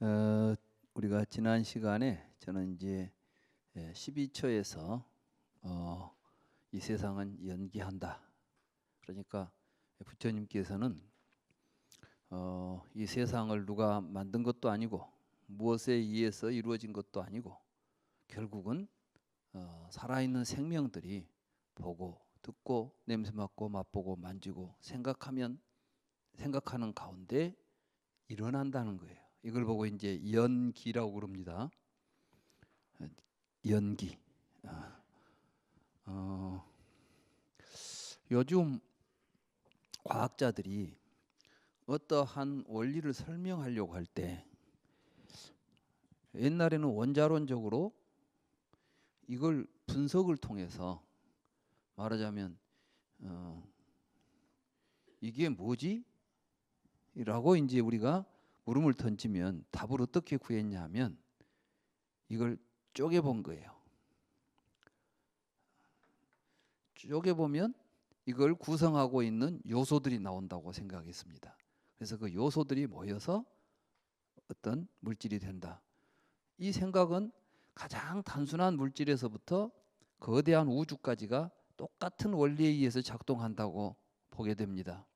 어, 우리가 지난 시간에 저는 이제 12초에서 이 세상은 연기한다. 그러니까 부처님께서는 이 세상을 누가 만든 것도 아니고 무엇에 의해서 이루어진 것도 아니고 결국은 살아있는 생명들이 보고 듣고 냄새 맡고 맛보고 만지고 생각하는 가운데 일어난다는 거예요. 이걸 보고 이제 연기라고 그럽니다. 연기. 요즘 과학자들이 어떠한 원리를 설명하려고 할 때 옛날에는 원자론적으로 이걸 분석을 통해서 말하자면 이게 뭐지? 라고 이제 우리가 물음을 던지면 답을 어떻게 구했냐 하면 이걸 쪼개본 거예요. 쪼개보면 이걸 구성하고 있는 요소들이 나온다고 생각했습니다. 그래서 그 요소들이 모여서 어떤 물질이 된다. 이 생각은 가장 단순한 물질에서부터 거대한 우주까지가 똑같은 원리에 의해서 작동한다고 보게 됩니다.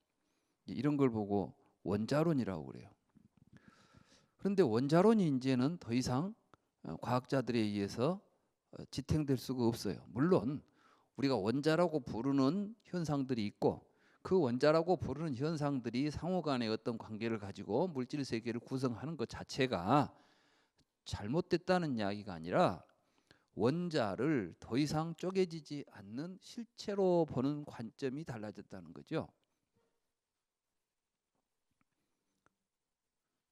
이런 걸 보고 원자론이라고 그래요. 그런데 원자론이 이제는 더 이상 과학자들에 의해서 지탱될 수가 없어요. 물론 우리가 원자라고 부르는 현상들이 있고 그 원자라고 부르는 현상들이 상호간의 어떤 관계를 가지고 물질 세계를 구성하는 것 자체가 잘못됐다는 이야기가 아니라 원자를 더 이상 쪼개지지 않는 실체로 보는 관점이 달라졌다는 거죠.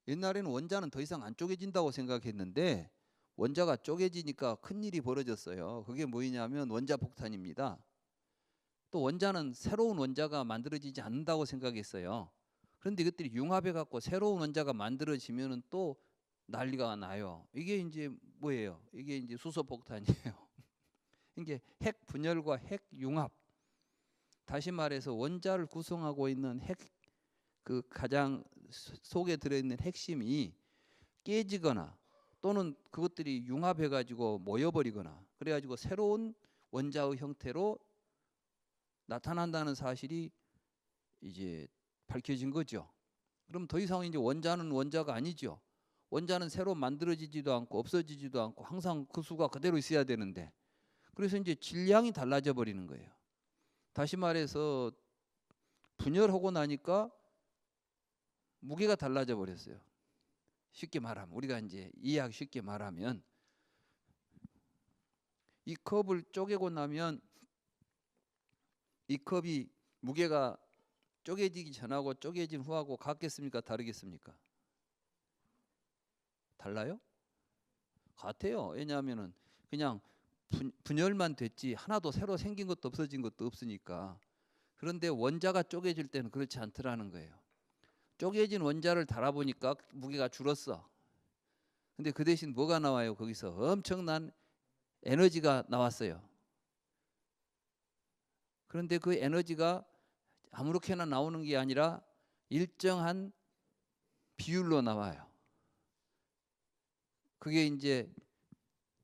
옛날에는 원자는 더 이상 안 쪼개진다고 생각했는데 원자가 쪼개지니까 큰일이 벌어졌어요. 그게 뭐냐면 원자 폭탄입니다. 또 원자는 새로운 원자가 만들어지지 않는다고 생각했어요. 그런데 이것들이 융합해 갖고 새로운 원자가 만들어지면은 또 난리가 나요. 이게 이제 뭐예요? 이게 이제 수소 폭탄이에요. 이게 핵 분열과 핵 융합. 다시 말해서 원자를 구성하고 있는 핵 그 가장 속에 들어있는 핵심이 깨지거나 또는 그것들이 융합해 가지고 모여버리거나 그래가지고 새로운 원자의 형태로 나타난다는 사실이 이제 밝혀진 거죠. 그럼 더 이상 이제 원자는 원자가 아니죠. 원자는 새로 만들어지지도 않고 없어지지도 않고 항상 그 수가 그대로 있어야 되는데 그래서 이제 질량이 달라져 버리는 거예요. 다시 말해서 분열하고 나니까 무게가 달라져 버렸어요. 쉽게 말하면 우리가 이제 이해하기 쉽게 말하면 이 컵을 쪼개고 나면 이 컵이 무게가 쪼개지기 전하고 쪼개진 후하고 같겠습니까? 다르겠습니까? 달라요? 같아요. 왜냐하면은 그냥 분열만 됐지 하나도 새로 생긴 것도 없어진 것도 없으니까. 그런데 원자가 쪼개질 때는 그렇지 않더라는 거예요. 쪼개진 원자를 달아보니까 무게가 줄었어. 근데 그 대신 뭐가 나와요? 거기서 엄청난 에너지가 나왔어요. 그런데 그 에너지가 아무렇게나 나오는 게 아니라 일정한 비율로 나와요. 그게 이제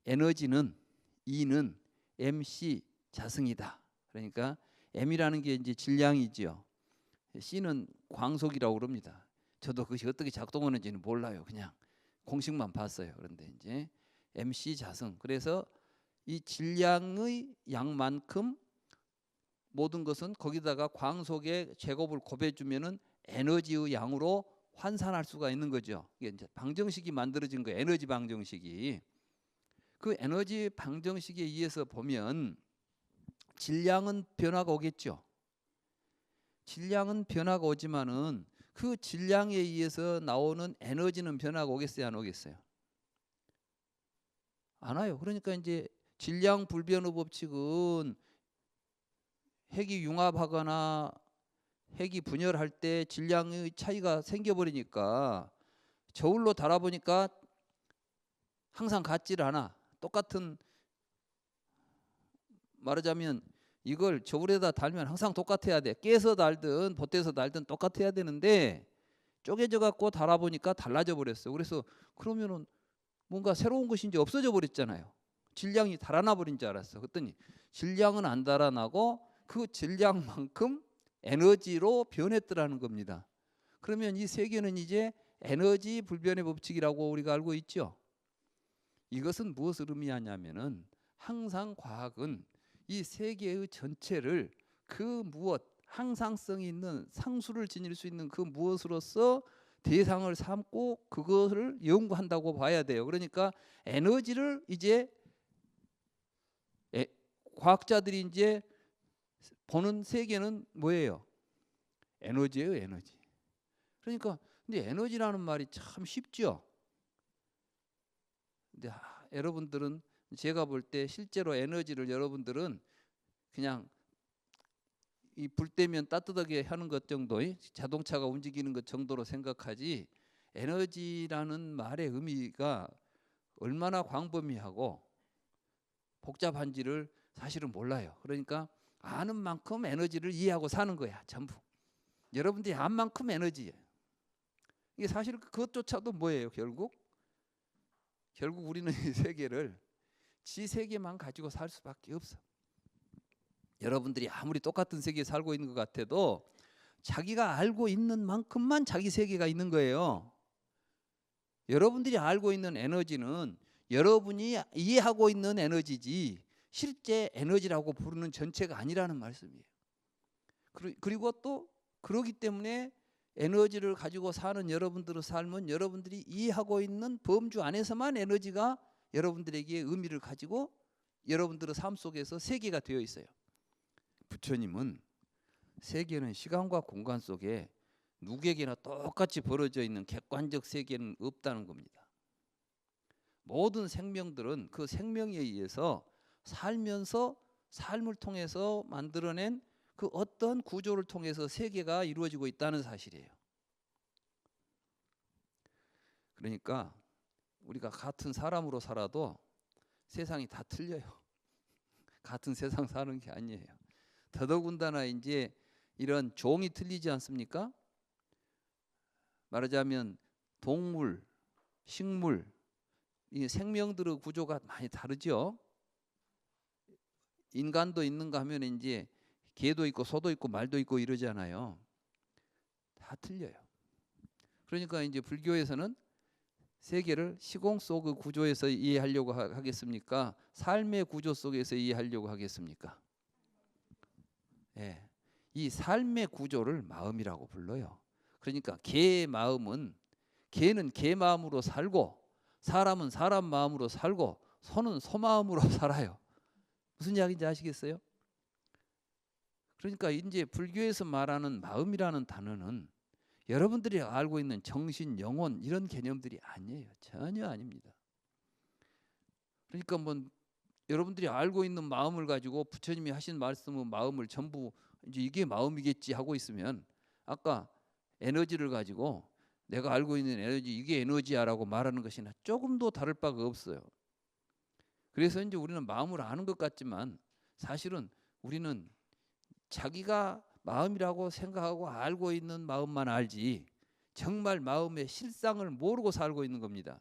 에너지는 E는 MC 자승이다. 그러니까 M이라는 게 이제 질량이지요. C는 광속이라고 그럽니다. 저도 그것이 어떻게 작동하는지는 몰라요. 그냥 공식만 봤어요. 그런데 이제 MC 자승. 그래서 이 질량의 양만큼 모든 것은 거기다가 광속의 제곱을 곱해주면은 에너지의 양으로 환산할 수가 있는 거죠. 이게 이제 방정식이 만들어진 거예요. 에너지 방정식이. 그 에너지 방정식에 의해서 보면 질량은 변화가 오겠죠. 질량은 변화가 오지만은 그 질량에 의해서 나오는 에너지는 변화가 오겠어요, 안 오겠어요? 안 와요. 그러니까 이제 질량 불변의 법칙은 핵이 융합하거나 핵이 분열할 때 질량의 차이가 생겨버리니까 저울로 달아보니까 항상 같질 않아. 똑같은 말하자면 이걸 저울에다 달면 항상 똑같아야 돼. 깨서 달든 보태서 달든 똑같아야 되는데 쪼개져 갖고 달아보니까 달라져 버렸어요. 그래서 그러면은 뭔가 새로운 것이 이제 없어져 버렸잖아요. 질량이 달아나 버린 줄 알았어. 그랬더니 질량은 안 달아나고 그 질량만큼 에너지로 변했더라는 겁니다. 그러면 이 세계는 이제 에너지 불변의 법칙이라고 우리가 알고 있죠. 이것은 무엇을 의미하냐면은 항상 과학은 이 세계의 전체를 그 무엇, 항상성이 있는 상수를 지닐 수 있는 그 무엇으로서 대상을 삼고 그것을 연구한다고 봐야 돼요. 그러니까 에너지를 이제 과학자들이 이제 보는 세계는 뭐예요? 에너지예요, 에너지. 그러니까 근데 에너지라는 말이 참 쉽죠. 근데 여러분들은 제가 볼 때 실제로 에너지를 여러분들은 그냥 이 불 때면 따뜻하게 하는 것 정도의 자동차가 움직이는 것 정도로 생각하지 에너지라는 말의 의미가 얼마나 광범위하고 복잡한지를 사실은 몰라요. 그러니까 아는 만큼 에너지를 이해하고 사는 거야, 전부. 여러분들이 안 만큼 에너지예요. 이게 사실 그것조차도 뭐예요, 결국 우리는 이 세계를 지 세계만 가지고 살 수밖에 없어. 여러분들이 아무리 똑같은 세계에 살고 있는 것 같아도 자기가 알고 있는 만큼만 자기 세계가 있는 거예요. 여러분들이 알고 있는 에너지는 여러분이 이해하고 있는 에너지지 실제 에너지라고 부르는 전체가 아니라는 말씀이에요. 그리고 또 그러기 때문에 에너지를 가지고 사는 여러분들의 삶은 여러분들이 이해하고 있는 범주 안에서만 에너지가 여러분들에게 의미를 가지고 여러분들의 삶 속에서 세계가 되어 있어요. 부처님은 세계는 시간과 공간 속에 누구에게나 똑같이 벌어져 있는 객관적 세계는 없다는 겁니다. 모든 생명들은 그 생명에 의해서 살면서 삶을 통해서 만들어낸 그 어떤 구조를 통해서 세계가 이루어지고 있다는 사실이에요. 그러니까 우리가 같은 사람으로 살아도 세상이 다 틀려요. 같은 세상 사는 게 아니에요. 더더군다나 이제 이런 종이 틀리지 않습니까? 말하자면 동물, 식물, 이 생명들의 구조가 많이 다르죠. 인간도 있는가 하면 이제 개도 있고 소도 있고 말도 있고 이러잖아요. 다 틀려요. 그러니까 이제 불교에서는 세계를 시공 속의 구조에서 이해하려고 하겠습니까? 삶의 구조 속에서 이해하려고 하겠습니까? 예, 이 삶의 구조를 마음이라고 불러요. 그러니까 개의 마음은 개는 개 마음으로 살고 사람은 사람 마음으로 살고 소는 소 마음으로 살아요. 무슨 이야기인지 아시겠어요? 그러니까 이제 불교에서 말하는 마음이라는 단어는 여러분들이 알고 있는 정신, 영혼 이런 개념들이 아니에요. 전혀 아닙니다. 그러니까 뭐 여러분들이 알고 있는 마음을 가지고 부처님이 하신 말씀은 마음을 전부 이제 이게 마음이겠지 하고 있으면 아까 에너지를 가지고 내가 알고 있는 에너지 이게 에너지야라고 말하는 것이나 조금도 다를 바가 없어요. 그래서 이제 우리는 마음을 아는 것 같지만 사실은 우리는 자기가 마음이라고 생각하고 알고 있는 마음만 알지 정말 마음의 실상을 모르고 살고 있는 겁니다.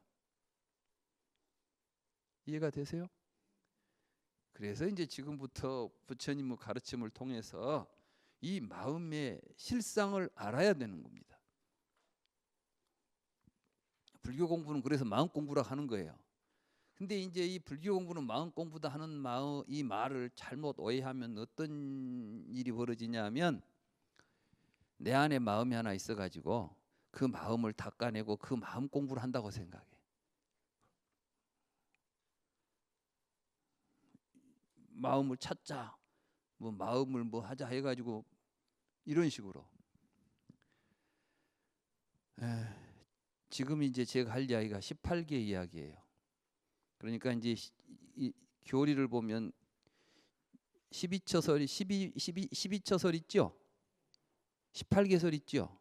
이해가 되세요? 그래서 이제 지금부터 부처님의 가르침을 통해서 이 마음의 실상을 알아야 되는 겁니다. 불교 공부는 그래서 마음 공부라 하는 거예요. 근데 이제 이 불교 공부는 마음 공부다 하는 이 말을 잘못 오해하면 어떤 일이 벌어지냐면 내 안에 마음이 하나 있어가지고 그 마음을 닦아내고 그 마음 공부를 한다고 생각해. 마음을 찾자, 뭐 마음을 뭐 하자 해가지고 이런 식으로. 지금 이제 제가 할 이야기가 18개 이야기예요. 그러니까 이제 이 교리를 보면 12처설, 12처설 있죠? 18개설 있죠?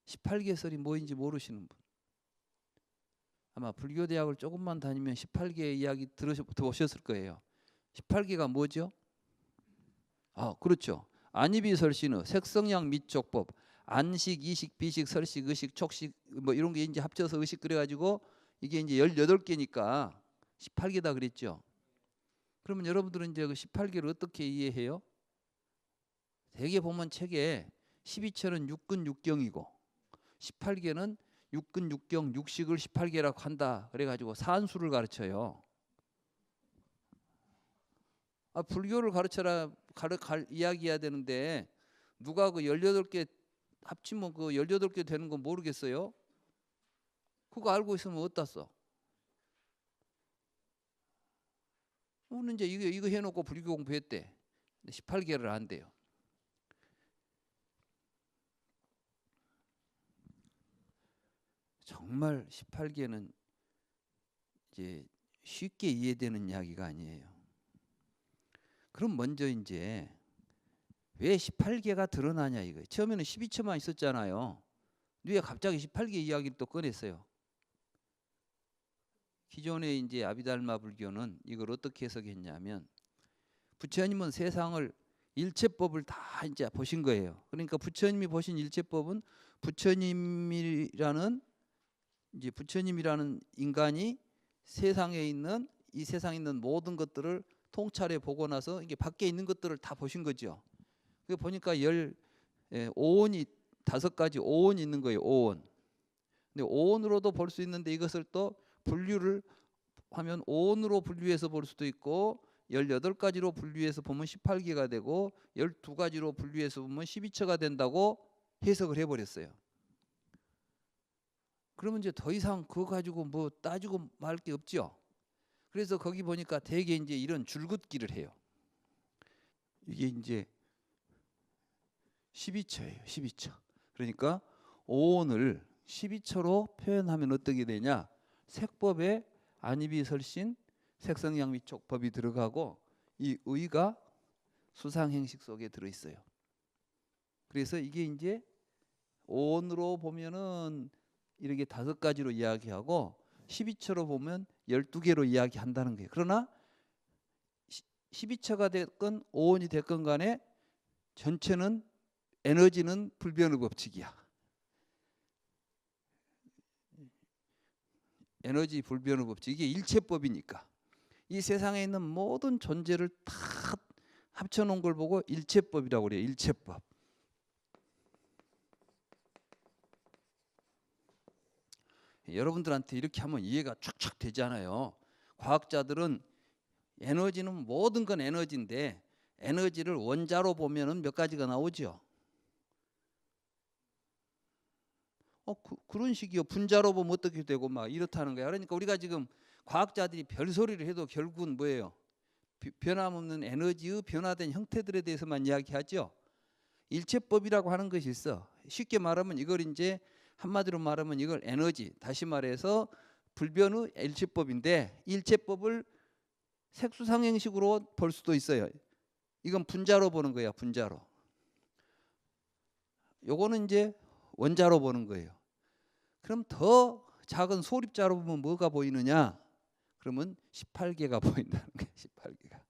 18개설이 뭐인지 모르시는 분. 아마 불교대학을 조금만 다니면 18개 이야기 들어보셨을 거예요. 18개가 뭐죠? 그렇죠. 안이비설신의 색성양 미촉법, 안식, 이식, 비식, 설식, 의식, 촉식 뭐 이런 게 이제 합쳐서 의식 그래가지고 이게 이제 18개니까 18개다 그랬죠. 그러면 여러분들은 이제 그 18개를 어떻게 이해해요? 대개 보면 책에 12처는 육근 육경이고 18개는 육근 육경 육식을 18개라고 한다 그래가지고 산수를 가르쳐요. 불교를 가르쳐라 이야기해야 되는데 누가 그 18개 합치면 그 18개 되는 거 모르겠어요? 그거 알고 있으면 어디다 써? 우리는 이제 이거 해놓고 불교 공부했대. 18개를 안 돼요. 정말 18개는 이제 쉽게 이해되는 이야기가 아니에요. 그럼 먼저 이제 왜 18개가 드러나냐 이거예요. 처음에는 12처만 있었잖아요. 왜 갑자기 18개 이야기를 또 꺼냈어요? 기존의 이제 아비달마 불교는 이걸 어떻게 해석했냐면 부처님은 세상을 일체법을 다 이제 보신 거예요. 그러니까 부처님이 보신 일체법은 부처님이라는 인간이 세상에 있는 이 세상에 있는 모든 것들을 통찰해 보고 나서 이게 밖에 있는 것들을 다 보신 거죠. 그 보니까 오온이 5가지 오온이 있는 거예요. 오온. 근데 오온으로도 볼 수 있는데 이것을 또 분류를 하면 오온으로 분류해서 볼 수도 있고 18가지로 분류해서 보면 18개가 되고 12가지로 분류해서 보면 12처가 된다고 해석을 해버렸어요. 그러면 이제 더 이상 그거 가지고 뭐 따지고 말 게 없죠. 그래서 거기 보니까 대개 이제 이런 줄긋기를 해요. 이게 이제 12처예요. 12처. 그러니까 오온을 12처로 표현하면 어떻게 되냐? 색법에 안이비설신, 색성양미촉법이 들어가고 이 의가 수상행식 속에 들어있어요. 그래서 이게 이제 오온으로 보면은 이렇게 5가지로 이야기하고 12처로 보면 12개로 이야기한다는 거예요. 그러나 12처가 됐건 오온이 됐건 간에 전체는 에너지는 불변의 법칙이야. 에너지 불변의 법칙. 이게 일체법이니까. 이 세상에 있는 모든 존재를 다 합쳐놓은 걸 보고 일체법이라고 그래요. 일체법. 여러분들한테 이렇게 하면 이해가 촥촥 되잖아요. 과학자들은 에너지는 모든 건 에너지인데 에너지를 원자로 보면은 몇 가지가 나오죠. 그런 식이요. 분자로 보면 어떻게 되고 막 이렇다는 거야. 그러니까 우리가 지금 과학자들이 별소리를 해도 결국은 뭐예요? 변함없는 에너지의 변화된 형태들에 대해서만 이야기하죠. 일체법이라고 하는 것이 있어. 쉽게 말하면 이걸 이제 한마디로 말하면 이걸 에너지, 다시 말해서 불변의 일체법인데 일체법을 색수상행식으로 볼 수도 있어요. 이건 분자로 보는 거야. 분자로. 요거는 이제 원자로 보는 거예요. 그럼 더 작은 소립자로 보면 뭐가 보이느냐? 그러면 18개가 보인다는 거예요. 18개가.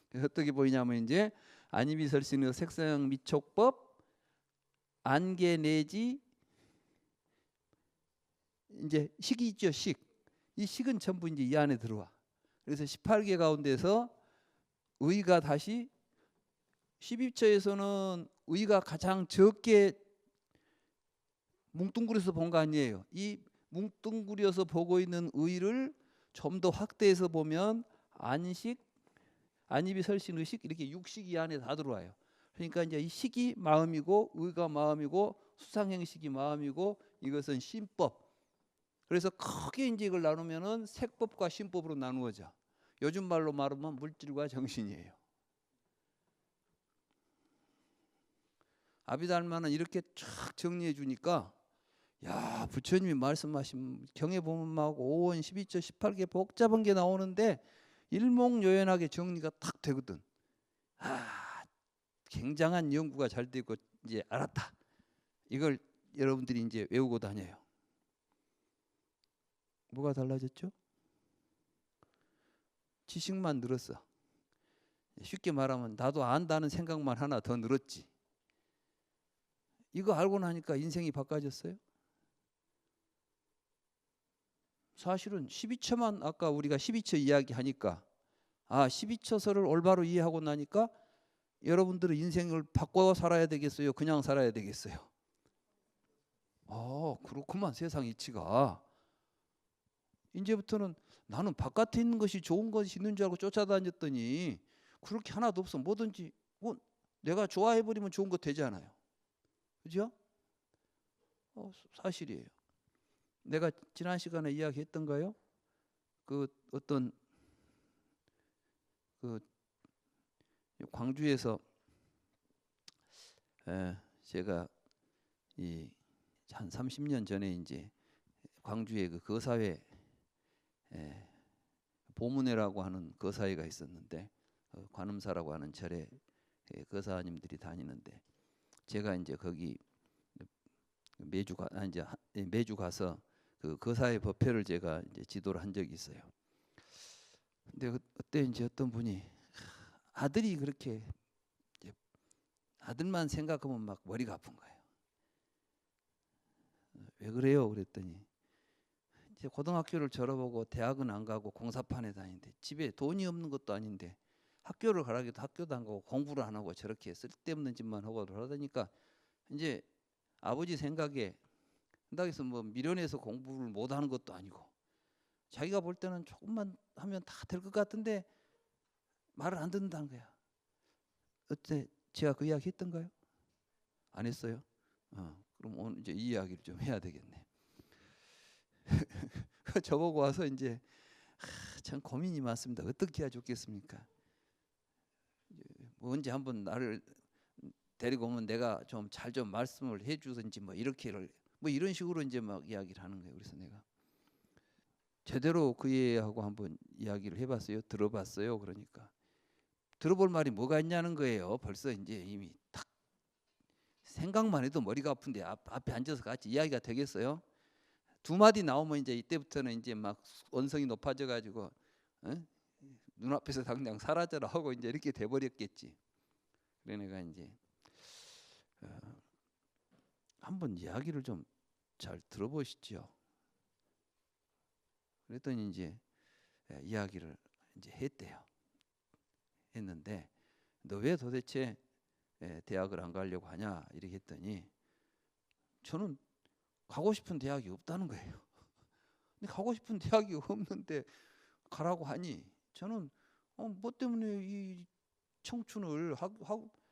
그래서 어떻게 보이냐면 이제 안이비설신의 색성미촉법, 안개 내지 이제 식이 있죠. 식. 이 식은 전부 이제 이 안에 들어와. 그래서 18개 가운데서 의가 다시 12처에서는 의가 가장 적게 뭉뚱그려서 본 거 아니에요. 이 뭉뚱그려서 보고 있는 의를 좀 더 확대해서 보면 안식, 안이비설신, 의식 이렇게 6식이 안에 다 들어와요. 그러니까 이제 이 식이 마음이고 의가 마음이고 수상행식이 마음이고 이것은 신법. 그래서 크게 이제 이걸 나누면은 색법과 신법으로 나누어져. 요즘 말로 말하면 물질과 정신이에요. 아비달마는 이렇게 쫙 정리해 주니까 야, 부처님이 말씀하신 경에 보면 막 5원, 12처, 18개 복잡한 게 나오는데 일목요연하게 정리가 탁 되거든. 굉장한 연구가 잘 되고 이제 알았다. 이걸 여러분들이 이제 외우고 다녀요. 뭐가 달라졌죠? 지식만 늘었어. 쉽게 말하면 나도 안다는 생각만 하나 더 늘었지. 이거 알고 나니까 인생이 바꿔졌어요? 사실은 12처만 아까 우리가 12처 이야기하니까 12처서를 올바로 이해하고 나니까 여러분들의 인생을 바꿔 살아야 되겠어요? 그냥 살아야 되겠어요? 그렇구만 세상 이치가. 이제부터는 나는 바깥에 있는 것이 좋은 것이 있는 줄 알고 쫓아다녔더니 그렇게 하나도 없어. 뭐든지 내가 좋아해버리면 좋은 거 되지 않아요? 그죠? 사실이에요. 내가 지난 시간에 이야기했던가요? 그 어떤 그 광주에서 제가 한 30년 전에 이제 광주에 그 거사회 보문회라고 하는 거사회가 있었는데 관음사라고 하는 절에 거사님들이 다니는데 제가 이제 거기 매주 가서 그 거사의 법회를 제가 이제 지도를 한 적이 있어요. 근데 그때 이제 어떤 분이 아들이 그렇게 아들만 생각하면 막 머리가 아픈 거예요. 왜 그래요? 그랬더니 이제 고등학교를 졸업하고 대학은 안 가고 공사판에 다니는데 집에 돈이 없는 것도 아닌데 학교를 가라고 해도 학교도 안 가고 공부를 안 하고 저렇게 쓸데없는 짓만 하고 그러다니까 이제 아버지 생각에 한다해서 뭐 미련해서 공부를 못 하는 것도 아니고 자기가 볼 때는 조금만 하면 다 될 것 같은데 말을 안 듣는다는 거야. 어때? 제가 그 이야기 했던가요? 안 했어요? 그럼 오늘 이제 이 이야기를 좀 해야 되겠네. 저보고 와서 이제 참 고민이 많습니다. 어떻게 해야 좋겠습니까? 뭐 언제 한번 나를 데리고 오면 내가 좀 잘 좀 말씀을 해주든지 뭐 이렇게를 뭐 이런 식으로 이제 막 이야기를 하는 거예요. 그래서 내가 제대로 그 애하고 한번 이야기를 해봤어요. 들어봤어요. 그러니까 들어볼 말이 뭐가 있냐는 거예요. 벌써 이제 이미 딱 생각만 해도 머리가 아픈데 앞에 앉아서 같이 이야기가 되겠어요? 두 마디 나오면 이제 이때부터는 이제 막 언성이 높아져 가지고 눈앞에서 당장 사라져라 하고 이제 이렇게 돼버렸겠지. 그래 내가 이제 한번 이야기를 좀 잘 들어보시죠. 그랬더니 이제 이야기를 이제 했는데 너 왜 도대체 대학을 안 가려고 하냐 이렇게 했더니 저는 가고 싶은 대학이 없다는 거예요. 근데 가고 싶은 대학이 없는데 가라고 하니 저는 뭐 때문에 이 청춘을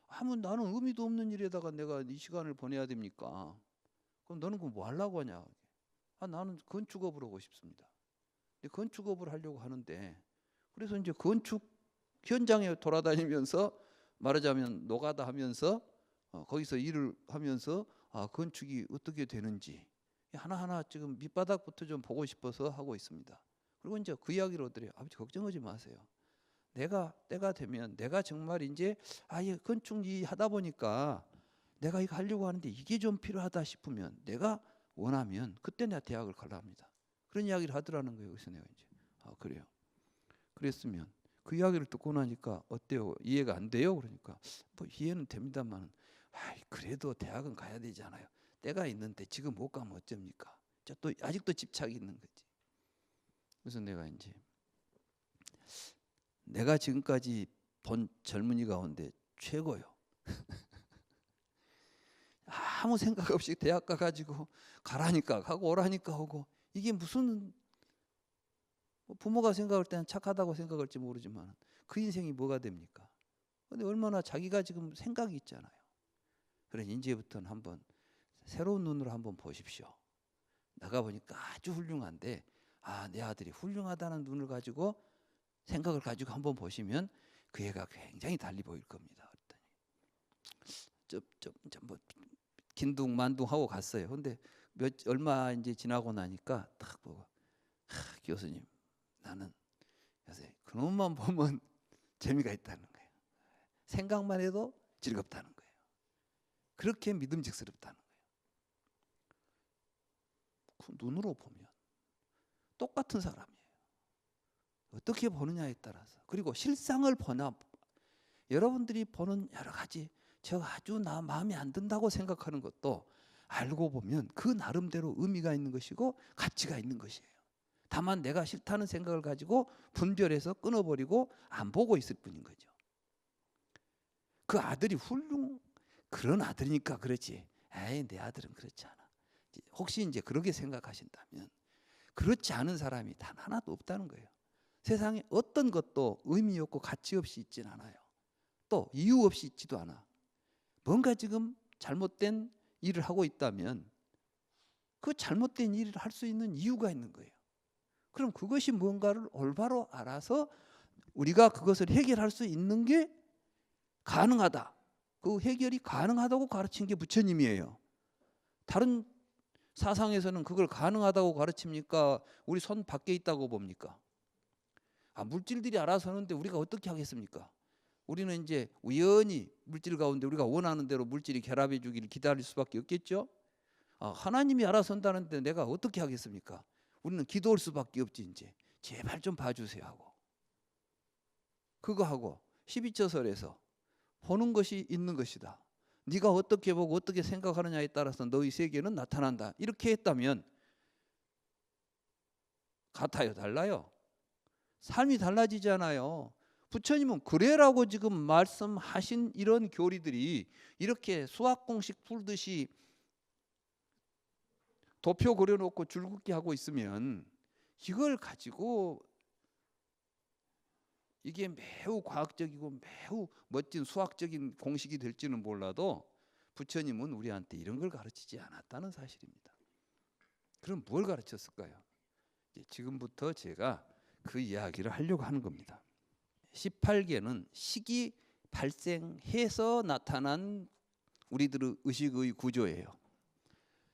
하면 나는 의미도 없는 일에다가 내가 이 시간을 보내야 됩니까? 그럼 너는 그거 뭐 하려고 하냐? 나는 건축업을 하고 싶습니다. 근데 건축업을 하려고 하는데 그래서 이제 건축 현장에 돌아다니면서 말하자면 노가다 하면서 거기서 일을 하면서 건축이 어떻게 되는지 하나하나 지금 밑바닥부터 좀 보고 싶어서 하고 있습니다. 그리고 이제 그 이야기를 하더래요. 아버지 걱정하지 마세요. 내가 때가 되면 내가 정말 이제 건축 일 하다 보니까 내가 이거 하려고 하는데 이게 좀 필요하다 싶으면 내가 원하면 그때 내가 대학을 가려 합니다. 그런 이야기를 하더라는 거예요. 그래서 내가 이제 그래요. 그랬으면 그 이야기를 듣고 나니까 어때요? 이해가 안 돼요? 그러니까 뭐 이해는 됩니다만 그래도 대학은 가야 되잖아요. 때가 있는데 지금 못 가면 어쩝니까? 또 아직도 집착이 있는 거지. 그래서 내가 이제 내가 지금까지 본 젊은이 가운데 최고요. 아무 생각 없이 대학 가가지고 가라니까 가고 오라니까 하고 이게 무슨 부모가 생각할 때는 착하다고 생각할지 모르지만 그 인생이 뭐가 됩니까? 근데 얼마나 자기가 지금 생각이 있잖아요. 그래 이제부터는 한번 새로운 눈으로 한번 보십시오. 나가보니까 아주 훌륭한데 내 아들이 훌륭하다는 눈을 가지고 생각을 가지고 한번 보시면 그 애가 굉장히 달리 보일 겁니다. 뭐 긴둥만둥하고 갔어요. 근데 얼마 이제 지나고 나니까 딱 보고 교수님 나는 요새 그놈만 보면 재미가 있다는 거예요. 생각만 해도 즐겁다는 거예요. 그렇게 믿음직스럽다는 거예요. 그 눈으로 보면 똑같은 사람이에요. 어떻게 보느냐에 따라서 그리고 실상을 보나 여러분들이 보는 여러 가지 저 아주 나 마음에 안 든다고 생각하는 것도 알고 보면 그 나름대로 의미가 있는 것이고 가치가 있는 것이에요. 다만 내가 싫다는 생각을 가지고 분별해서 끊어버리고 안 보고 있을 뿐인 거죠. 그 아들이 그런 아들이니까 그렇지. 에이, 내 아들은 그렇지 않아. 혹시 이제 그렇게 생각하신다면 그렇지 않은 사람이 단 하나도 없다는 거예요. 세상에 어떤 것도 의미 없고 가치 없이 있진 않아요. 또 이유 없이 있지도 않아. 뭔가 지금 잘못된 일을 하고 있다면 그 잘못된 일을 할 수 있는 이유가 있는 거예요. 그럼 그것이 뭔가를 올바로 알아서 우리가 그것을 해결할 수 있는 게 가능하다. 그 해결이 가능하다고 가르친 게 부처님이에요. 다른 사상에서는 그걸 가능하다고 가르칩니까? 우리 손 밖에 있다고 봅니까? 물질들이 알아서 하는데 우리가 어떻게 하겠습니까? 우리는 이제 우연히 물질 가운데 우리가 원하는 대로 물질이 결합해 주기를 기다릴 수밖에 없겠죠. 하나님이 알아서 한다는데 내가 어떻게 하겠습니까? 우리는 기도할 수밖에 없지. 이제 제발 좀 봐주세요 하고, 그거 하고 12처설에서 보는 것이 있는 것이다. 네가 어떻게 보고 어떻게 생각하느냐에 따라서 너의 세계는 나타난다. 이렇게 했다면 같아요, 달라요? 삶이 달라지잖아요. 부처님은 그래라고 지금 말씀하신 이런 교리들이 이렇게 수학 공식 풀듯이 도표 그려놓고 줄긋기 하고 있으면 이걸 가지고 이게 매우 과학적이고 매우 멋진 수학적인 공식이 될지는 몰라도 부처님은 우리한테 이런 걸 가르치지 않았다는 사실입니다. 그럼 뭘 가르쳤을까요? 지금부터 제가 그 이야기를 하려고 하는 겁니다. 18계는 식이 발생해서 나타난 우리들의 의식의 구조예요.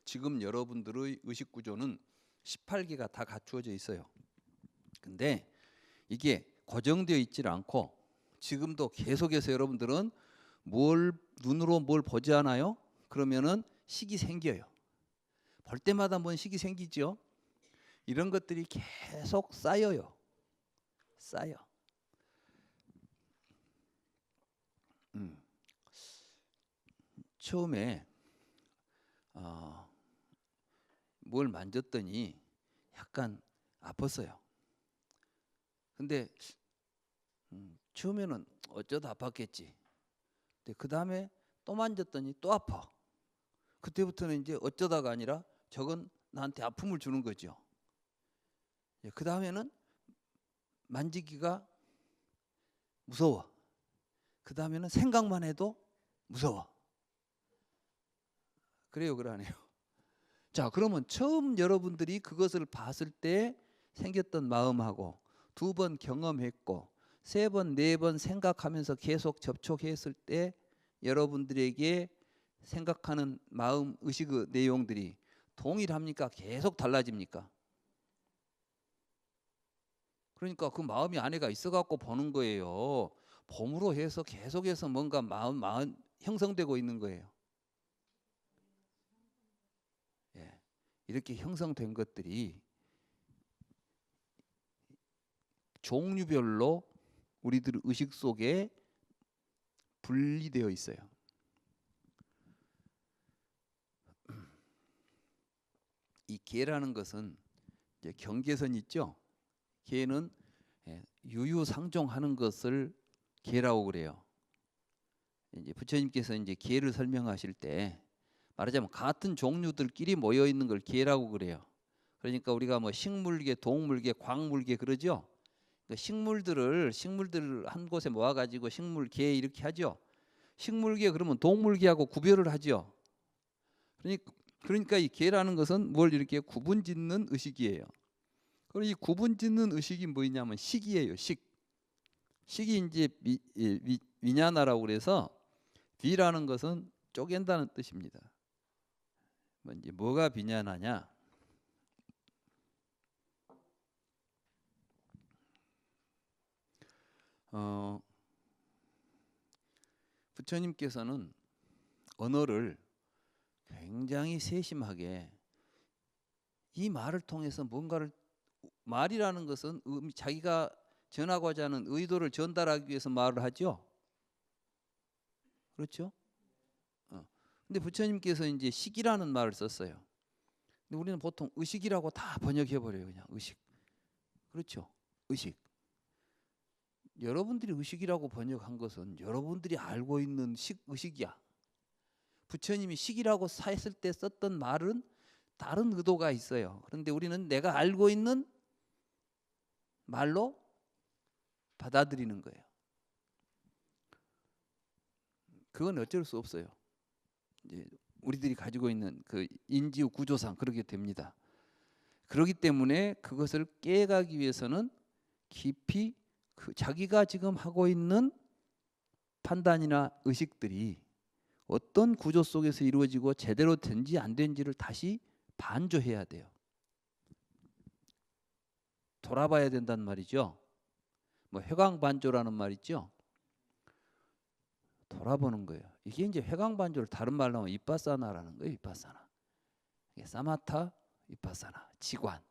지금 여러분들의 의식 구조는 18계가 다 갖추어져 있어요. 근데 이게 고정되어 있질 않고 지금도 계속해서 여러분들은 눈으로 뭘 보지 않아요? 그러면은 식이 생겨요. 볼 때마다 뭔 식이 생기죠? 이런 것들이 계속 쌓여요. 쌓여. 처음에 뭘 만졌더니 약간 아팠어요. 근데 처음에는 어쩌다 아팠겠지. 근데 그 다음에 또 만졌더니 또 아파. 그때부터는 이제 어쩌다가 아니라 저건 나한테 아픔을 주는 거죠. 그 다음에는 만지기가 무서워. 그 다음에는 생각만 해도 무서워. 그래요, 그러네요. 자, 그러면 처음 여러분들이 그것을 봤을 때 생겼던 마음하고 두 번 경험했고 세 번, 네 번 생각하면서 계속 접촉했을 때 여러분들에게 생각하는 마음, 의식의 내용들이 동일합니까? 계속 달라집니까? 그러니까 그 마음이 안에가 있어갖고 보는 거예요. 봄으로 해서 계속해서 뭔가 마음 형성되고 있는 거예요. 예, 이렇게 형성된 것들이 종류별로 우리들 의식 속에 분리되어 있어요. 이 계라는 것은 이제 경계선 있죠. 계는 유유상종하는 것을 계라고 그래요. 이제 부처님께서 이제 계를 설명하실 때 말하자면 같은 종류들끼리 모여 있는 걸 계라고 그래요. 그러니까 우리가 뭐 식물계, 동물계, 광물계 그러죠. 그러니까 식물들을 한 곳에 모아가지고 식물계 이렇게 하죠. 식물계 그러면 동물계하고 구별을 하죠. 그러니까 이 계라는 것은 뭘 이렇게 구분짓는 의식이에요. 그리고 이 구분짓는 의식이 뭐냐면 식이에요. 식이 이제 위냐나라고 그래서 비라는 것은 쪼갠다는 뜻입니다. 이제 뭐가 비냐나냐? 부처님께서는 언어를 굉장히 세심하게 이 말을 통해서 뭔가를 말이라는 것은 자기가 전하고자 하는 의도를 전달하기 위해서 말을 하죠. 그렇죠? 근데 부처님께서 이제 식이라는 말을 썼어요. 근데 우리는 보통 의식이라고 다 번역해 버려요. 그냥 의식. 그렇죠? 의식. 여러분들이 의식이라고 번역한 것은 여러분들이 알고 있는 의식이야. 부처님이 식이라고 했을 때 썼던 말은 다른 의도가 있어요. 그런데 우리는 내가 알고 있는 말로 받아들이는 거예요. 그건 어쩔 수 없어요. 이제 우리들이 가지고 있는 그 인지 구조상 그렇게 됩니다. 그렇기 때문에 그것을 깨가기 위해서는 깊이 자기가 지금 하고 있는 판단이나 의식들이 어떤 구조 속에서 이루어지고 제대로 된지 안 된지를 다시 반조해야 돼요. 돌아봐야 된다는 말이죠. 뭐 회광반조라는 말 있죠. 돌아보는 거예요. 이게 이제 회광반조를 다른 말로 하면 이빠사나라는 거예요. 이빠사나. 이게 사마타, 이빠사나, 지관.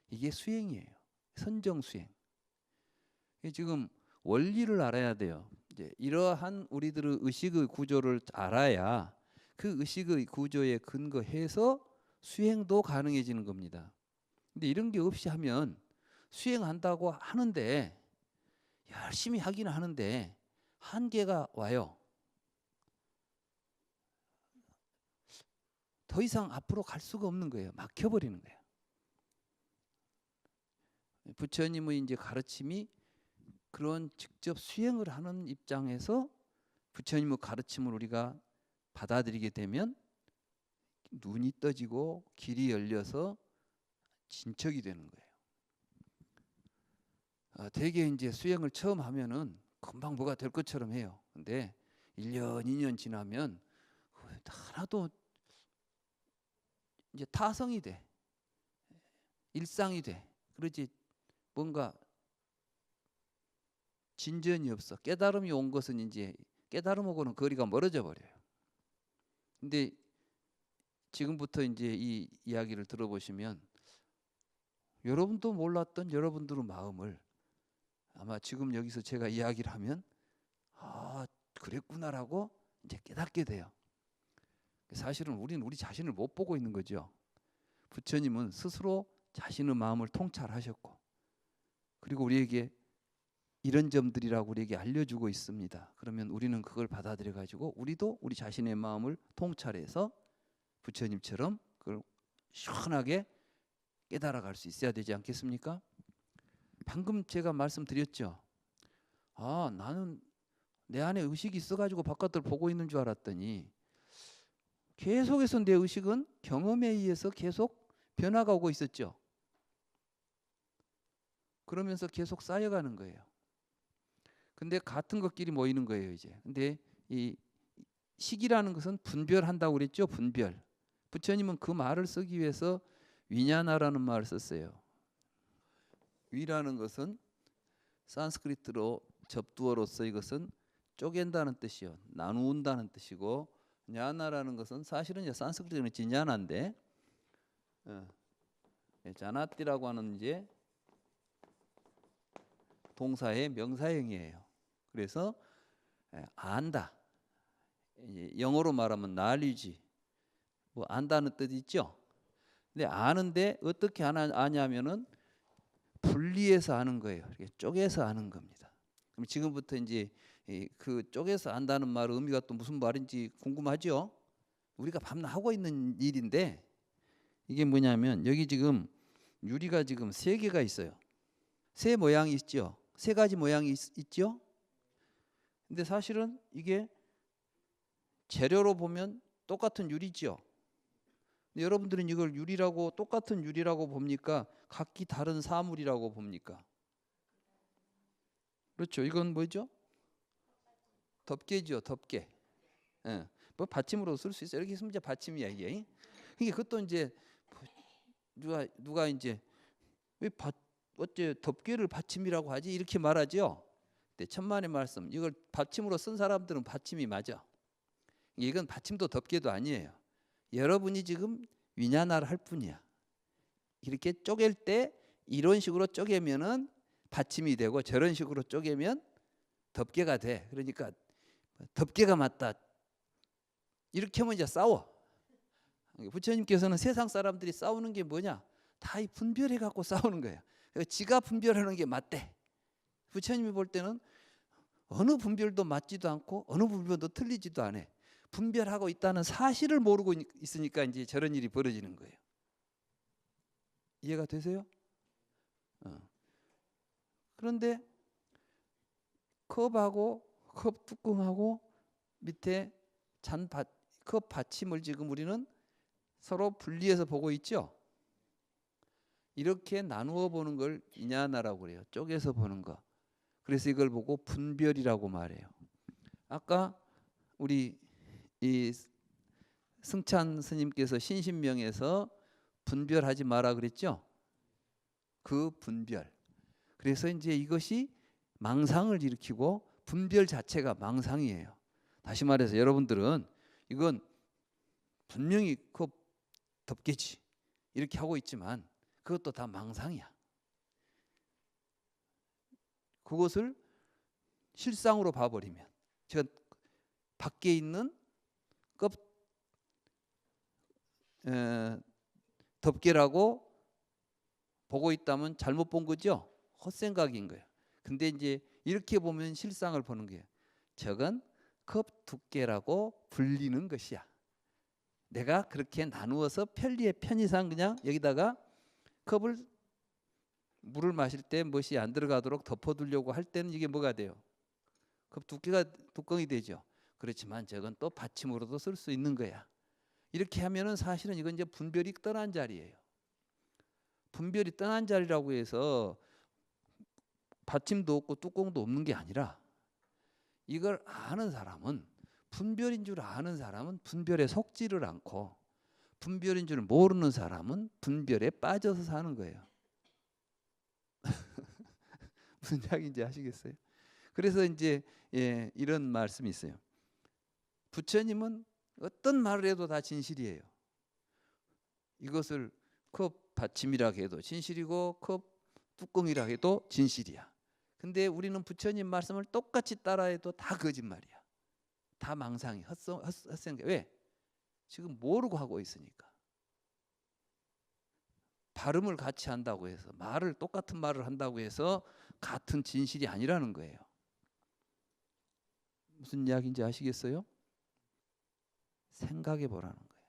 이게 수행이에요. 선정 수행. 지금 원리를 알아야 돼요. 이제 이러한 우리들의 의식의 구조를 알아야 그 의식의 구조에 근거해서 수행도 가능해지는 겁니다. 근데 이런 게 없이 하면 수행한다고 하는데 열심히 하긴 하는데 한계가 와요. 더 이상 앞으로 갈 수가 없는 거예요. 막혀버리는 거예요. 부처님의 이제 가르침이 그런 직접 수행을 하는 입장에서 부처님의 가르침을 우리가 받아들이게 되면 눈이 떠지고 길이 열려서 진척이 되는 거예요. 되게 이제 수행을 처음 하면은 금방 뭐가 될 것처럼 해요. 근데 1년, 2년 지나면 하나도 이제 타성이 돼. 일상이 돼. 그러지 뭔가 진전이 없어. 깨달음이 온 것은 이제 깨달음하고는 거리가 멀어져 버려요. 근데 지금부터 이제 이 이야기를 들어보시면 여러분도 몰랐던 여러분들의 마음을 아마 지금 여기서 제가 이야기를 하면 그랬구나라고 이제 깨닫게 돼요. 사실은 우리는 우리 자신을 못 보고 있는 거죠. 부처님은 스스로 자신의 마음을 통찰하셨고 그리고 우리에게 이런 점들이라고 우리에게 알려주고 있습니다. 그러면 우리는 그걸 받아들여 가지고 우리도 우리 자신의 마음을 통찰해서 부처님처럼 그걸 시원하게 깨달아갈 수 있어야 되지 않겠습니까? 방금 제가 말씀드렸죠. 나는 내 안에 의식이 있어가지고 바깥을 보고 있는 줄 알았더니 계속해서 내 의식은 경험에 의해서 계속 변화가 오고 있었죠. 그러면서 계속 쌓여가는 거예요. 근데 같은 것끼리 모이는 거예요 이제. 근데 이 식이라는 것은 분별한다고 그랬죠. 분별. 부처님은 그 말을 쓰기 위해서 위냐나라는 말을 썼어요. 위라는 것은 산스크리트로 접두어로서 이것은 쪼갠다는 뜻이요. 나누다는 뜻이고 냐나라는 것은 사실은 이제 산스크리트는 지냐나인데 자나띠라고 하는 이제 동사의 명사형이에요. 그래서 안다. 영어로 말하면 knowledge. 뭐 안다는 뜻이 있죠. 근데 아는데 어떻게 아냐면은 분리해서 아는 거예요. 이렇게 쪼개서 아는 겁니다. 그럼 지금부터 이제 그 쪼개서 안다는 말 의미가 또 무슨 말인지 궁금하죠? 우리가 밤낮 하고 있는 일인데 이게 뭐냐면 여기 지금 유리가 지금 3개가 있어요. 새 모양이 있죠. 3가지 모양이 있죠. 근데 사실은 이게 재료로 보면 똑같은 유리죠. 여러분들은 이걸 유리라고 똑같은 유리라고 봅니까? 각기 다른 사물이라고 봅니까? 그렇죠. 이건 뭐죠? 덮개죠. 덮개. 뭐 받침으로 쓸 수 있어요. 이렇게 있으면 이제 받침이야 이게. 이게 그것도 이제 누가 이제 왜 어째 덮개를 받침이라고 하지 이렇게 말하죠. 근데 천만의 말씀. 이걸 받침으로 쓴 사람들은 받침이 맞아. 이건 받침도 덮개도 아니에요. 여러분이 지금 위냐나를 할 뿐이야. 이렇게 쪼갤 때 이런 식으로 쪼개면은 받침이 되고 저런 식으로 쪼개면 덮개가 돼. 그러니까 덮개가 맞다. 이렇게 하면 이제 싸워. 부처님께서는 세상 사람들이 싸우는 게 뭐냐? 다 이 분별해 갖고 싸우는 거예요. 지가 분별하는 게 맞대. 부처님이 볼 때는 어느 분별도 맞지도 않고 어느 분별도 틀리지도 않아. 분별하고 있다는 사실을 모르고 있으니까 이제 저런 일이 벌어지는 거예요. 이해가 되세요? 그런데 컵하고 컵 뚜껑하고 밑에 컵 받침을 지금 우리는 서로 분리해서 보고 있죠. 이렇게 나누어 보는 걸 이냐나라고 그래요. 쪼개서 보는 거. 그래서 이걸 보고 분별이라고 말해요. 아까 우리 이 승찬 스님께서 신신명에서 분별하지 마라 그랬죠. 그 분별. 그래서 이제 이것이 망상을 일으키고 분별 자체가 망상이에요. 다시 말해서 여러분들은 이건 분명히 그 덮개지 이렇게 하고 있지만 그것도 다 망상이야. 그것을 실상으로 봐버리면 제가 밖에 있는 덮개라고 보고 있다면 잘못 본 거죠. 헛생각인 거예요. 근데 이제 이렇게 보면 실상을 보는 거예요. 저건 컵 두께라고 불리는 것이야. 내가 그렇게 나누어서 편의상 그냥 여기다가 컵을 물을 마실 때 멋이 안 들어가도록 덮어두려고 할 때는 이게 뭐가 돼요? 컵 두께가 뚜껑이 되죠. 그렇지만 저건 또 받침으로도 쓸 수 있는 거야. 이렇게 하면은 사실은 이건 이제 분별이 떠난 자리예요. 분별이 떠난 자리라고 해서 받침도 없고 뚜껑도 없는 게 아니라 이걸 아는 사람은 분별인 줄 아는 사람은 분별에 속지를 않고 분별인 줄 모르는 사람은 분별에 빠져서 사는 거예요. 무슨 이야기인지 아시겠어요? 그래서 이제 이런 말씀이 있어요. 부처님은 어떤 말을 해도 다 진실이에요. 이것을 컵 받침이라 해도 진실이고 컵 뚜껑이라 해도 진실이야. 근데 우리는 부처님 말씀을 똑같이 따라해도 다 거짓말이야. 다 망상이 헛생각. 왜? 지금 모르고 하고 있으니까. 발음을 같이 한다고 해서 말을 똑같은 말을 한다고 해서 같은 진실이 아니라는 거예요. 무슨 이야기인지 아시겠어요? 생각해 보라는 거예요.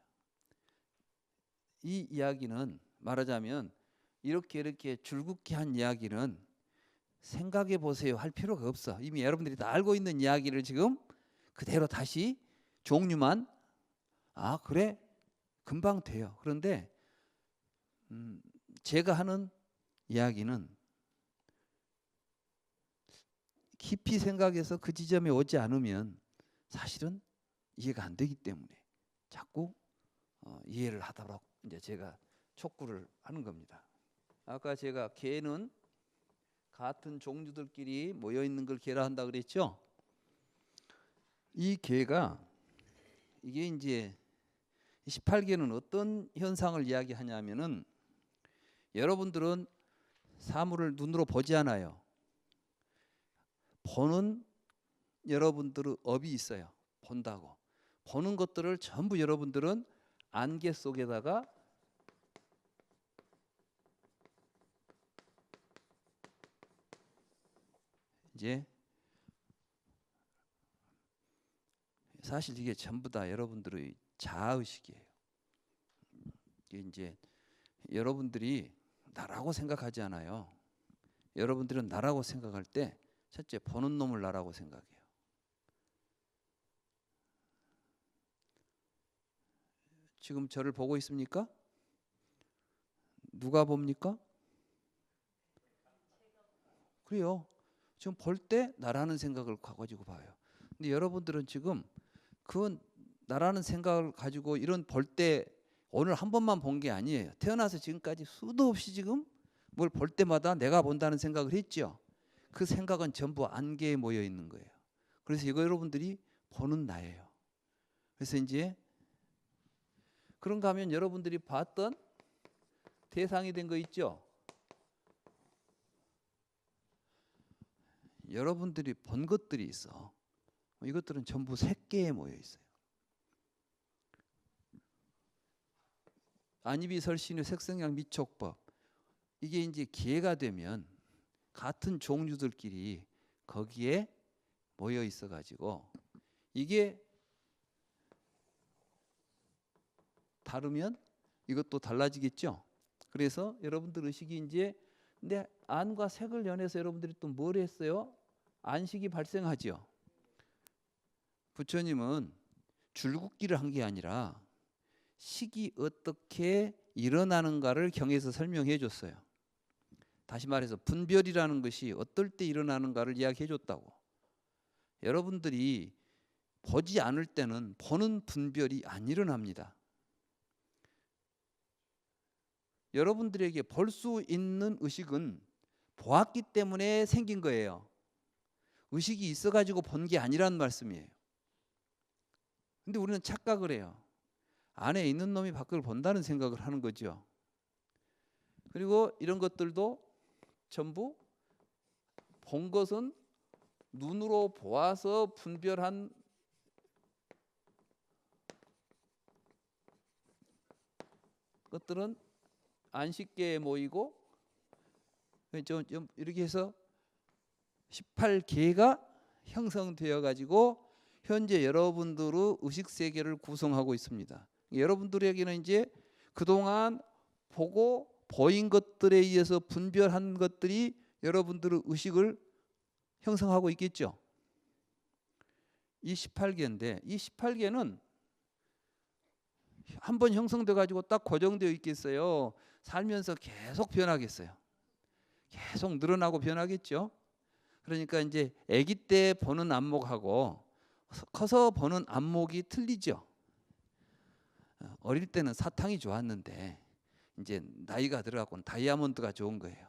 이 이야기는 말하자면 이렇게 줄긋기 한 이야기는 생각해 보세요 할 필요가 없어. 이미 여러분들이 다 알고 있는 이야기를 지금 그대로 다시 종류만 그래 금방 돼요. 그런데 제가 하는 이야기는 깊이 생각해서 그 지점에 오지 않으면 사실은 이해가 안 되기 때문에 자꾸 이해를 하도록 이제 제가 촉구를 하는 겁니다. 아까 제가 개는 같은 종류들끼리 모여 있는 걸 개라 한다 그랬죠. 이 개가 이게 이제 18개는 어떤 현상을 이야기하냐면은 여러분들은 사물을 눈으로 보지 않아요. 보는 여러분들의 업이 있어요. 본다고. 보는 것들을 전부 여러분들은 안개 속에다가 이제 사실 이게 전부 다 여러분들의 자아의식이에요. 이게 이제 여러분들이 나라고 생각하지 않아요. 여러분들은 나라고 생각할 때 첫째 보는 놈을 나라고 생각해요. 지금 저를 보고 있습니까? 누가 봅니까? 그래요. 지금 볼 때 나라는 생각을 가지고 봐요. 근데 여러분들은 지금 그 나라는 생각을 가지고 이런 볼 때 오늘 한 번만 본 게 아니에요. 태어나서 지금까지 수도 없이 지금 뭘 볼 때마다 내가 본다는 생각을 했죠. 그 생각은 전부 안개에 모여 있는 거예요. 그래서 이거 여러분들이 보는 나예요. 그래서 이제 그런가 하면 여러분들이 봤던 대상이 된 거 있죠. 여러분들이 본 것들이 있어. 이것들은 전부 색계에 모여 있어요. 안입이설신의 색성양 미촉법, 이게 이제 기회가 되면 같은 종류들끼리 거기에 모여 있어 가지고 이게 다르면 이것도 달라지겠죠. 그래서 여러분들 의식이 이제, 근데 안과 색을 연해서 여러분들이 또 뭘 했어요? 안식이 발생하죠. 부처님은 줄긋기를 한 게 아니라 식이 어떻게 일어나는가를 경에서 설명해 줬어요. 다시 말해서 분별이라는 것이 어떨 때 일어나는가를 이야기해 줬다고. 여러분들이 보지 않을 때는 보는 분별이 안 일어납니다. 여러분들에게 볼 수 있는 의식은 보았기 때문에 생긴 거예요. 의식이 있어가지고 본 게 아니란 말씀이에요. 근데 우리는 착각을 해요. 안에 있는 놈이 밖을 본다는 생각을 하는 거죠. 그리고 이런 것들도 전부 본 것은 눈으로 보아서 분별한 것들은 안식계에 모이고, 좀 이렇게 해서 18계가 형성되어 가지고 현재 여러분들의 의식 세계를 구성하고 있습니다. 여러분들에게는 이제 그동안 보고 보인 것들에 의해서 분별한 것들이 여러분들의 의식을 형성하고 있겠죠. 이 18계인데 이 18계는 한번 형성돼 가지고 딱 고정되어 있겠어요? 살면서 계속 변하겠어요? 계속 늘어나고 변하겠죠. 그러니까 이제 아기 때 보는 안목하고 커서 보는 안목이 틀리죠. 어릴 때는 사탕이 좋았는데 이제 나이가 들어가고 다이아몬드가 좋은 거예요.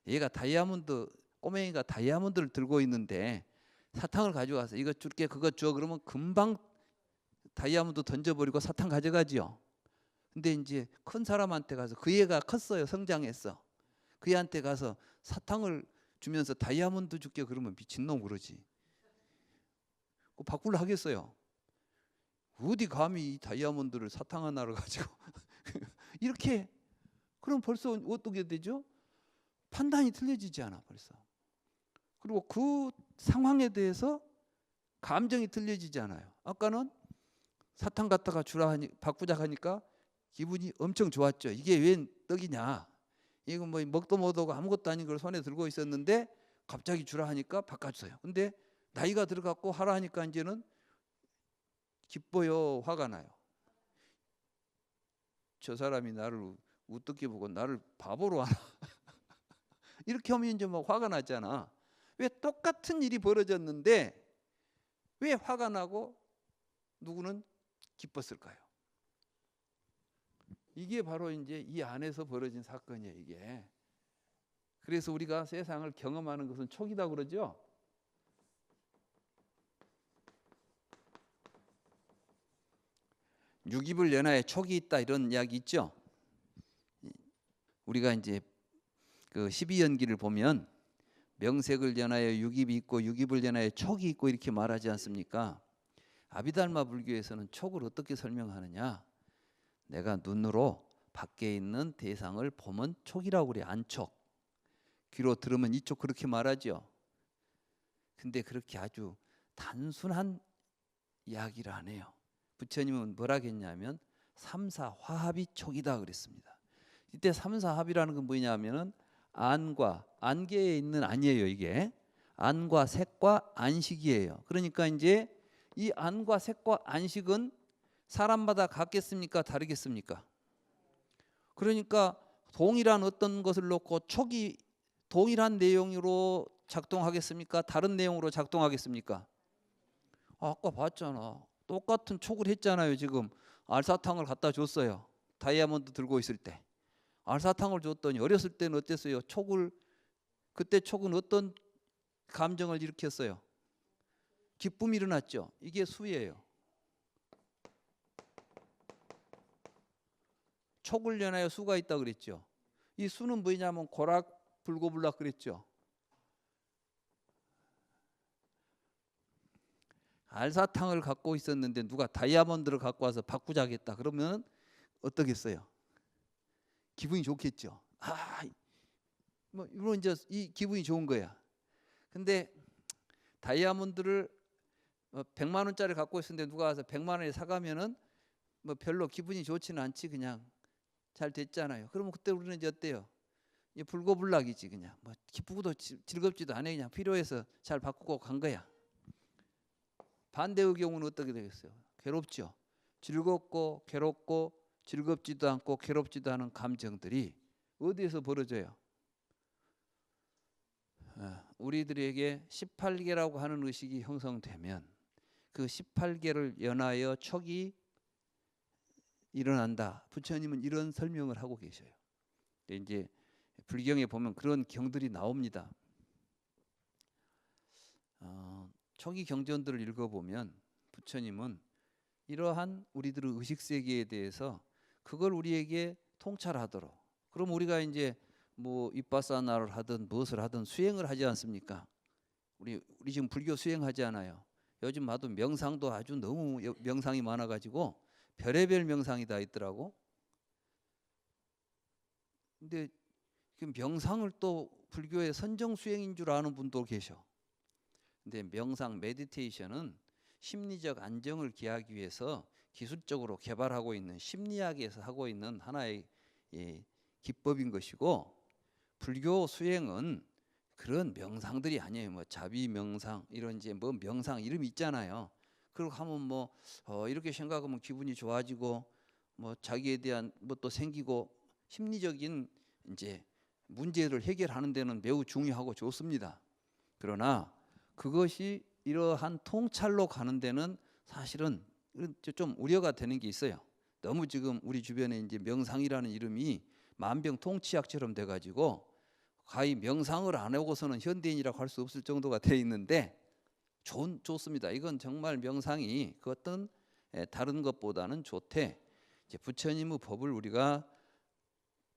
얘가 다이아몬드, 꼬맹이가 다이아몬드를 들고 있는데 사탕을 가져와서 이거 줄게 그거 줘 그러면 금방 다이아몬드 던져버리고 사탕 가져가지요. 근데 이제 큰 사람한테 가서, 그 애가 컸어요. 성장했어. 그 애한테 가서 사탕을 주면서 다이아몬드 줄게 그러면 미친놈 그러지. 바꾸려 하겠어요. 어디 감히 이 다이아몬드를 사탕 하나를 가지고 이렇게. 그럼 벌써 어떻게 되죠? 판단이 틀려지지 않아 벌써. 그리고 그 상황에 대해서 감정이 틀려지지 않아요. 아까는 사탕 갖다가 주라 하니 바꾸자 하니까 기분이 엄청 좋았죠. 이게 웬 떡이냐, 이거 뭐 먹도 못하고 아무것도 아닌 걸 손에 들고 있었는데 갑자기 주라 하니까 바꿔주세요. 근데 나이가 들어갔고 하라 하니까 이제는 기뻐요, 화가 나요? 저 사람이 나를 우습게 보고 나를 바보로 하나 이렇게 하면 이제 뭐 화가 나잖아. 왜 똑같은 일이 벌어졌는데 왜 화가 나고 누구는 기뻤을까요? 이게 바로 이제 이 안에서 벌어진 사건이에요, 이게. 그래서 우리가 세상을 경험하는 것은 촉이다 그러죠. 유기불 연하에 촉이 있다 이런 이야기 있죠. 우리가 이제 그 12연기를 보면 명색을 연하여 유깁이 있고 유깁을 연하여 촉이 있고 이렇게 말하지 않습니까? 아비달마 불교에서는 촉을 어떻게 설명하느냐? 내가 눈으로 밖에 있는 대상을 보면 촉이라고 그래. 안촉. 귀로 들으면 이촉, 그렇게 말하죠. 근데 그렇게 아주 단순한 이야기를 안 해요. 부처님은 뭐라 했냐면 삼사화합이 촉이다 그랬습니다. 이때 삼사합이라는 건 뭐냐면은 안과, 안개에 있는 안이에요. 이게 안과 색과 안식이에요. 그러니까 이제 이 안과 색과 안식은 사람마다 같겠습니까? 다르겠습니까? 그러니까 동일한 어떤 것을 놓고 촉이 동일한 내용으로 작동하겠습니까? 다른 내용으로 작동하겠습니까? 아까 봤잖아. 똑같은 촉을 했잖아요. 지금 알사탕을 갖다 줬어요. 다이아몬드 들고 있을 때 알사탕을 줬더니 어렸을 때는 어땠어요? 그때 촉은 어떤 감정을 일으켰어요? 기쁨이 일어났죠. 이게 수예요. 촉을 연하여 수가 있다 그랬죠. 이 수는 뭐냐면 고락 불고불락 그랬죠. 알사탕을 갖고 있었는데 누가 다이아몬드를 갖고 와서 바꾸자겠다 그러면 어떻겠어요? 기분이 좋겠죠. 뭐 이런 이제 이 기분이 좋은 거야. 근데 다이아몬드를 100만 원짜리 갖고 있었는데 누가 와서 100만 원에 사가면은 뭐 별로 기분이 좋지는 않지. 그냥 잘 됐잖아요. 그러면 그때 우리는 이제 어때요? 불고불락이지. 그냥 뭐 기쁘고도 즐겁지도 않아. 그냥 필요해서 잘 바꾸고 간 거야. 반대의 경우는 어떻게 되겠어요? 괴롭죠. 즐겁고 괴롭고 즐겁지도 않고 괴롭지도 않은 감정들이 어디에서 벌어져요? 우리들에게 18개라고 하는 의식이 형성되면 그 18개를 연하여 촉이 일어난다. 부처님은 이런 설명을 하고 계셔요. 이제 불경에 보면 그런 경들이 나옵니다. 촉이 경전들을 읽어보면 부처님은 이러한 우리들의 의식 세계에 대해서 그걸 우리에게 통찰하도록, 그럼 우리가 이제 뭐 윗바사나를 하든 무엇을 하든 수행을 하지 않습니까? 우리 지금 불교 수행하지 않아요. 요즘 봐도 명상도 아주 너무 명상이 많아가지고 별의별 명상이 다 있더라고. 근데 그 명상을 또 불교의 선정 수행인 줄 아는 분도 계셔. 근데 명상 메디테이션은 심리적 안정을 기하기 위해서 기술적으로 개발하고 있는 심리학에서 하고 있는 하나의 기법인 것이고, 불교 수행은 그런 명상들이 아니에요. 뭐 자비 명상 이런 이제 뭐 명상 이름이 있잖아요. 그리고 하면 뭐 이렇게 생각하면 기분이 좋아지고 뭐 자기에 대한 것도 생기고 심리적인 이제 문제를 해결하는 데는 매우 중요하고 좋습니다. 그러나 그것이 이러한 통찰로 가는 데는 사실은 좀 우려가 되는 게 있어요. 너무 지금 우리 주변에 이제 명상이라는 이름이 만병통치약처럼 돼가지고 가히 명상을 안 하고서는 현대인이라고 할 수 없을 정도가 돼 있는데 좋습니다. 이건 정말 명상이 그 어떤 다른 것보다는 좋대. 이제 부처님의 법을 우리가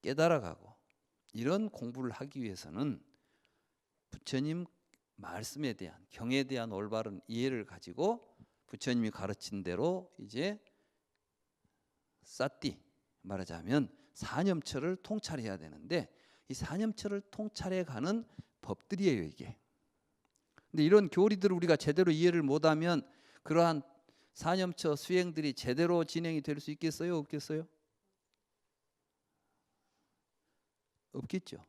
깨달아가고 이런 공부를 하기 위해서는 부처님 말씀에 대한 경에 대한 올바른 이해를 가지고 부처님이 가르친 대로 이제 사띠 말하자면 사념처를 통찰해야 되는데 이 사념처를 통찰해 가는 법들이에요 이게. 근데 이런 교리들을 우리가 제대로 이해를 못하면 그러한 사념처 수행들이 제대로 진행이 될 수 있겠어요? 없겠어요? 없겠죠.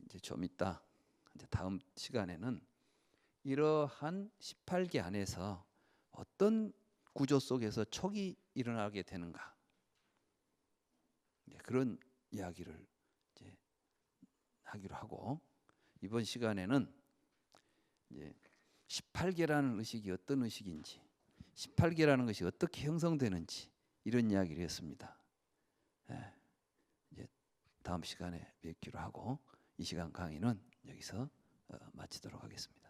이제 좀 이따 이제 다음 시간에는 이러한 18개 안에서 어떤 구조 속에서 촉이 일어나게 되는가, 그런 이야기를 이제 하기로 하고, 이번 시간에는 이제 18개라는 의식이 어떤 의식인지, 18개라는 것이 어떻게 형성되는지 이런 이야기를 했습니다. 이제 다음 시간에 뵙기로 하고 이 시간 강의는 여기서 마치도록 하겠습니다.